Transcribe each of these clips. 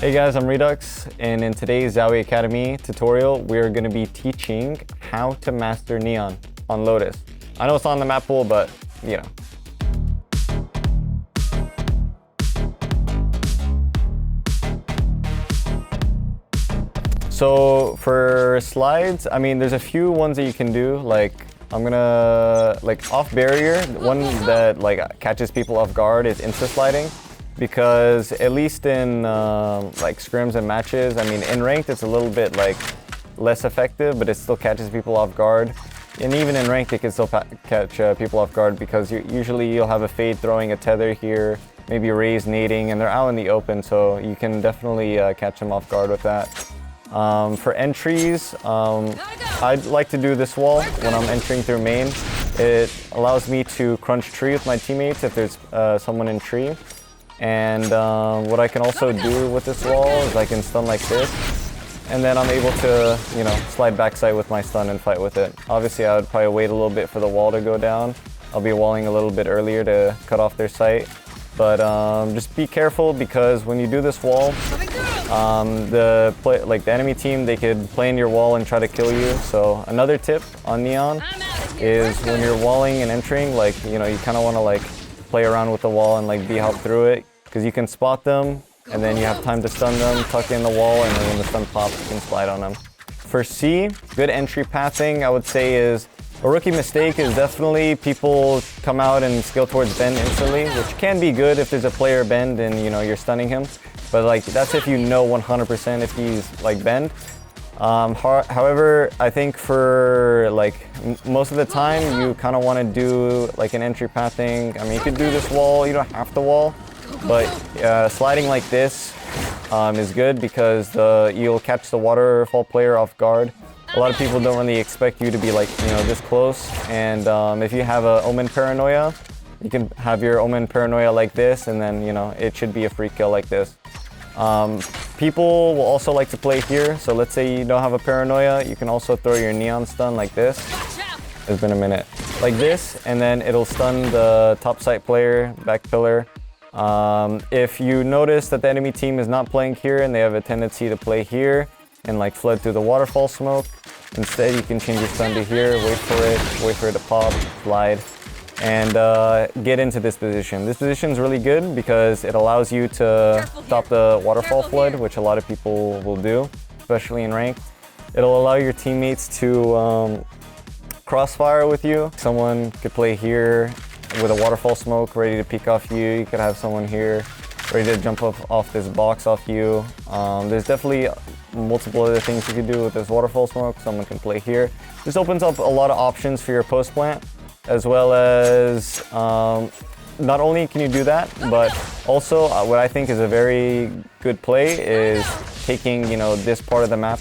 Hey guys, I'm reduxx, and in today's ZOWIE Academy tutorial, we're going to be teaching how to master Neon on Lotus. I know it's on the map pool, but you know. So for slides, I mean, there's a few ones that you can do. Like I'm gonna off barrier. One that catches people off guard is insta sliding. Because at least in scrims and matches, I mean, in ranked it's a little bit less effective, but it still catches people off guard. And even in ranked, it can still catch people off guard because usually you'll have a fade throwing a tether here, maybe raise nading, and they're out in the open, so you can definitely catch them off guard with that. For entries, I'd like to do this wall when I'm entering through main. It allows me to crunch tree with my teammates if there's someone in tree. And what I can also do with this wall is I can stun like this, and then I'm able to, slide backside with my stun and fight with it. Obviously, I would probably wait a little bit for the wall to go down. I'll be walling a little bit earlier to cut off their sight. But just be careful because when you do this wall, the enemy team, they could play in your wall and try to kill you. So another tip on Neon is when you're walling and entering, you kind of want to play around with the wall and be-hop through it, because you can spot them and then you have time to stun them, tuck in the wall, and then when the stun pops, you can slide on them. For C, good entry pathing, I would say, is a rookie mistake is definitely people come out and skill towards bend instantly, which can be good if there's a player bend and you're stunning him. But that's if you know 100% if he's bend. However, I think for most of the time you kind of want to do an entry pathing. I mean, you could do this wall, you don't have to wall, but sliding like this is good because you'll catch the waterfall player off guard. A lot of people don't really expect you to be this close, and if you have a Omen Paranoia, you can have your Omen Paranoia like this, and then it should be a free kill like this. People will also like to play here, so let's say you don't have a Paranoia, you can also throw your Neon stun like this. It's been a minute. Like this, and then it'll stun the top site player, back pillar. If you notice that the enemy team is not playing here and they have a tendency to play here and flood through the waterfall smoke, instead you can change your stun to here, wait for it to pop, slide, and get into this position. This position is really good because it allows you to stop the waterfall flood, which a lot of people will do, especially in ranked. It'll allow your teammates to crossfire with you. Someone could play here with a waterfall smoke ready to peek off you. You could have someone here ready to jump off this box off you. There's definitely multiple other things you could do with this waterfall smoke. Someone can play here. This opens up a lot of options for your post plant, as well as not only can you do that, but also what I think is a very good play is taking this part of the map.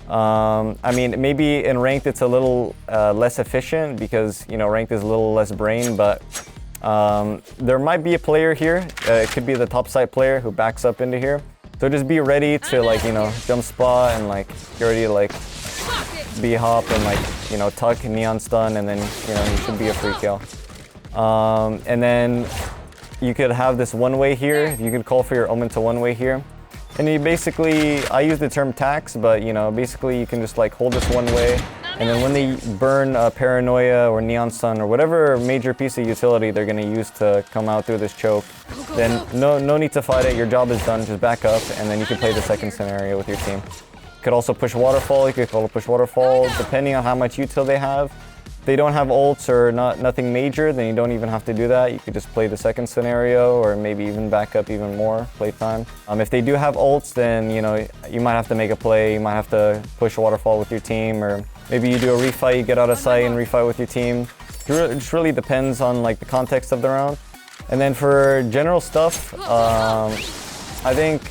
I mean, maybe in ranked it's a little less efficient because ranked is a little less brain, but there might be a player here. It could be the top side player who backs up into here. So just be ready to jump spot and get ready to B-hop and tuck Neon stun, and then you should be a free kill. And then you could have this one-way here. You could call for your Omen to one-way here. And you basically, I use the term tax, but basically you can just hold this one way, and then when they burn Paranoia or Neon Stun or whatever major piece of utility they're going to use to come out through this choke, then no need to fight it. Your job is done. Just back up, and then you can play the second scenario with your team. You could also push waterfall. You could call to push waterfall, depending on how much util they have. If they don't have ults or nothing major, then you don't even have to do that. You could just play the second scenario, or maybe even back up even more, playtime. If they do have ults, then you might have to make a play. You might have to push waterfall with your team, or maybe you do a refight, you get out of sight and refight with your team. It just really depends on the context of the round. And then for general stuff, I think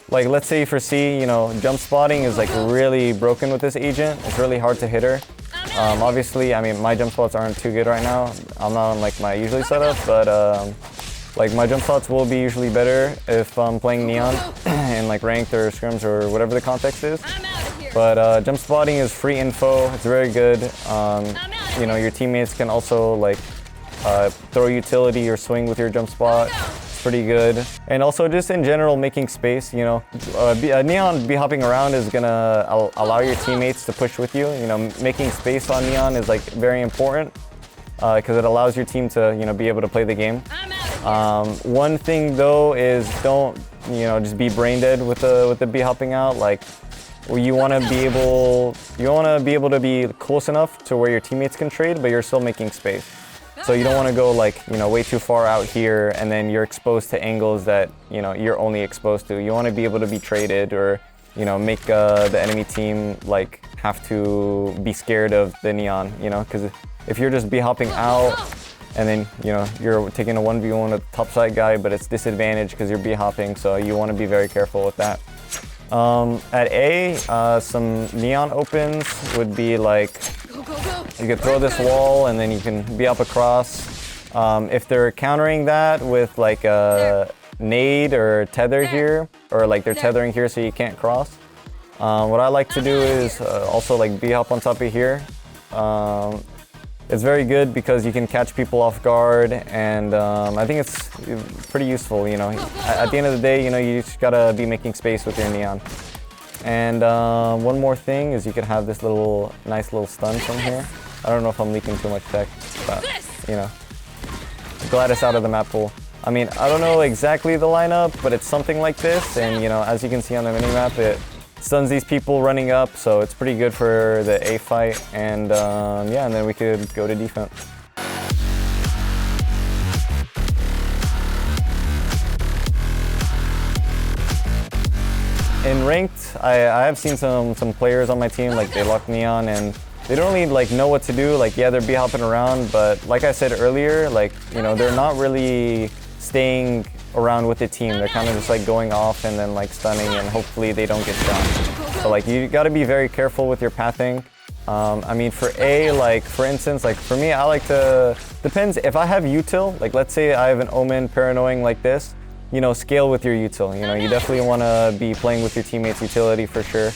let's say for C, jump spotting is really broken with this agent. It's really hard to hit her. Obviously, I mean, my jump spots aren't too good right now. I'm not on my usually setup, but my jump spots will be usually better if I'm playing Neon in ranked or scrims or whatever the context is. But jump spotting is free info. It's very good. Your teammates can also throw utility or swing with your jump spot. pretty good. And also just in general, making space, you know. Neon hopping around is gonna allow your teammates to push with you. You know, making space on Neon is like very important because it allows your team to, you know, be able to play the game. One thing though is don't, you know, just be brain dead with the B hopping out. Like, you want to be able to be close enough to where your teammates can trade, but you're still making space. So you don't want to go like, you know, way too far out here and then you're exposed to angles that, you know, you're only exposed to. You want to be able to be traded or, you know, make the enemy team like have to be scared of the Neon, you know, because if you're just B hopping out and then, you know, you're taking a 1v1 with the top side guy, but it's disadvantage because you're B hopping, so you want to be very careful with that. At A, some Neon opens would be like, you could throw this wall and then you can be up across. If they're countering that with like a nade or tether here, or like they're tethering here so you can't cross. What I like to do is also like B hop on top of here. It's very good because you can catch people off guard, and I think it's pretty useful, you know. At the end of the day, you know, you just gotta be making space with your Neon. And one more thing is you could have this nice little stun from here. I don't know if I'm leaking too much tech, but, you know. Glad it's out of the map pool. I mean, I don't know exactly the lineup, but it's something like this, and, you know, as you can see on the minimap, it stuns these people running up, so it's pretty good for the A fight, and yeah, and then we could go to defense. In ranked, I have seen some players on my team, like they lock Neon and they don't really like know what to do. Like, yeah, they're be hopping around, but like I said earlier, like, you know, they're not really staying around with the team. They're kind of just like going off and then like stunning, and hopefully they don't get shot. So like you got to be very careful with your pathing. I mean, for A, like for instance, like for me, I like to, depends if I have util, like let's say I have an Omen paranoing like this, you know, scale with your util. You know, you definitely want to be playing with your teammates' utility for sure.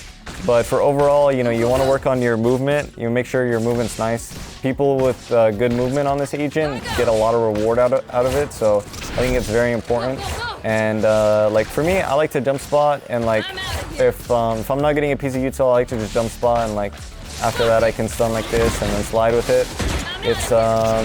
But for overall, you know, you want to work on your movement. You make sure your movement's nice. People with good movement on this agent get a lot of reward out of it, so I think it's very important. And like for me, I like to jump spot, and like if I'm not getting a piece of util, I like to just jump spot, and like after that I can stun like this and then slide with it. It's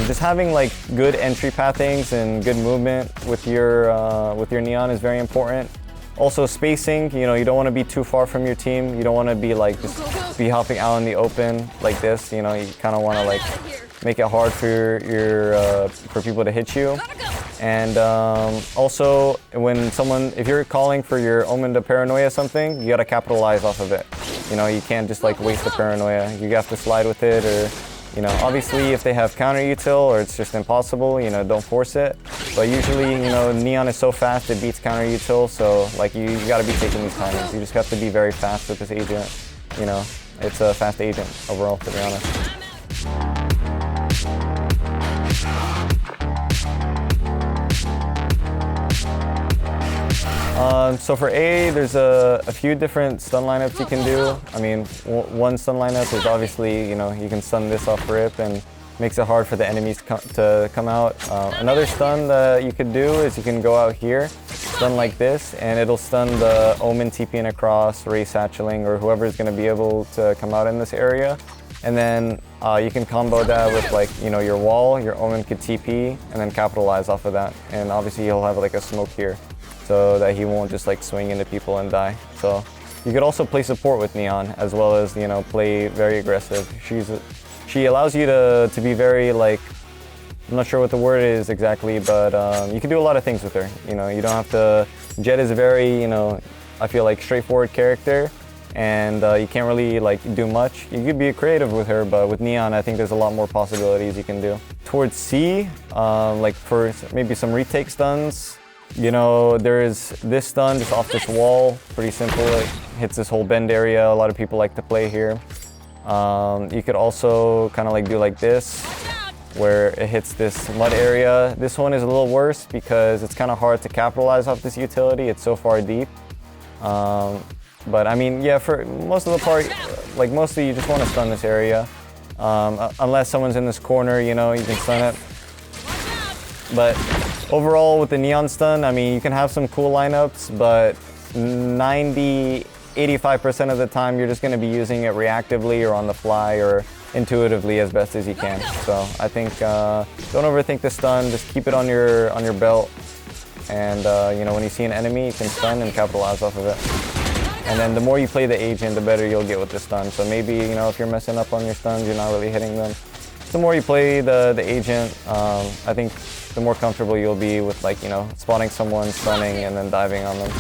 just having like good entry pathings and good movement with your Neon is very important. Also spacing, you know, you don't want to be too far from your team. You don't want to be like just be hopping out in the open like this. You know, you kind of want to like make it hard for for people to hit you. And also if you're calling for your Omen to paranoia something, you got to capitalize off of it. You know, you can't just like waste the paranoia. You have to slide with it, or, you know, obviously if they have counter util or it's just impossible, you know, don't force it. But usually, you know, Neon is so fast it beats counter util, so like you got to be taking these timings. You just have to be very fast with this agent. You know, it's a fast agent overall, to be honest. So for A, there's a few different stun lineups you can do. I mean, one stun lineup is obviously, you know, you can stun this off rip and makes it hard for the enemies to come out. Another stun that you could do is you can go out here, stun like this, and it'll stun the Omen TPing across, Ray satcheling, or whoever is going to be able to come out in this area. And then you can combo that with like, you know, your wall, your Omen could TP, and then capitalize off of that. And obviously he'll have like a smoke here, so that he won't just like swing into people and die. So you could also play support with Neon, as well as, you know, play very aggressive. She allows you to be very like, I'm not sure what the word is exactly, but you can do a lot of things with her. You know, you don't have to, Jet is a very, you know, I feel like straightforward character, and you can't really like do much. You could be creative with her, but with Neon, I think there's a lot more possibilities you can do. Towards C, like for maybe some retake stuns, you know, there is this stun just off this wall, pretty simple. It hits this whole bend area. A lot of people like to play here. You could also kind of like do like this, where it hits this mud area. This one is a little worse because it's kind of hard to capitalize off this utility. It's so far deep. But I mean, yeah, for most of the part, like mostly you just want to stun this area. Unless someone's in this corner, you know, you can stun it. But Overall, with the Neon Stun, I mean, you can have some cool lineups, but 85% of the time, you're just going to be using it reactively or on the fly or intuitively as best as you can. So I think don't overthink the stun. Just keep it on your belt, and you know, when you see an enemy, you can stun and capitalize off of it. And then the more you play the agent, the better you'll get with the stun. So maybe, you know, if you're messing up on your stuns, you're not really hitting them. The more you play the agent, I think the more comfortable you'll be with, like, you know, spotting someone, stunning, and then diving on them.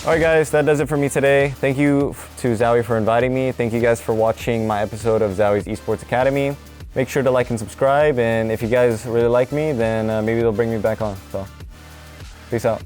Alright guys, that does it for me today. Thank you to ZOWIE for inviting me. Thank you guys for watching my episode of ZOWIE's Esports Academy. Make sure to like and subscribe, and if you guys really like me, then maybe they'll bring me back on. So, peace out.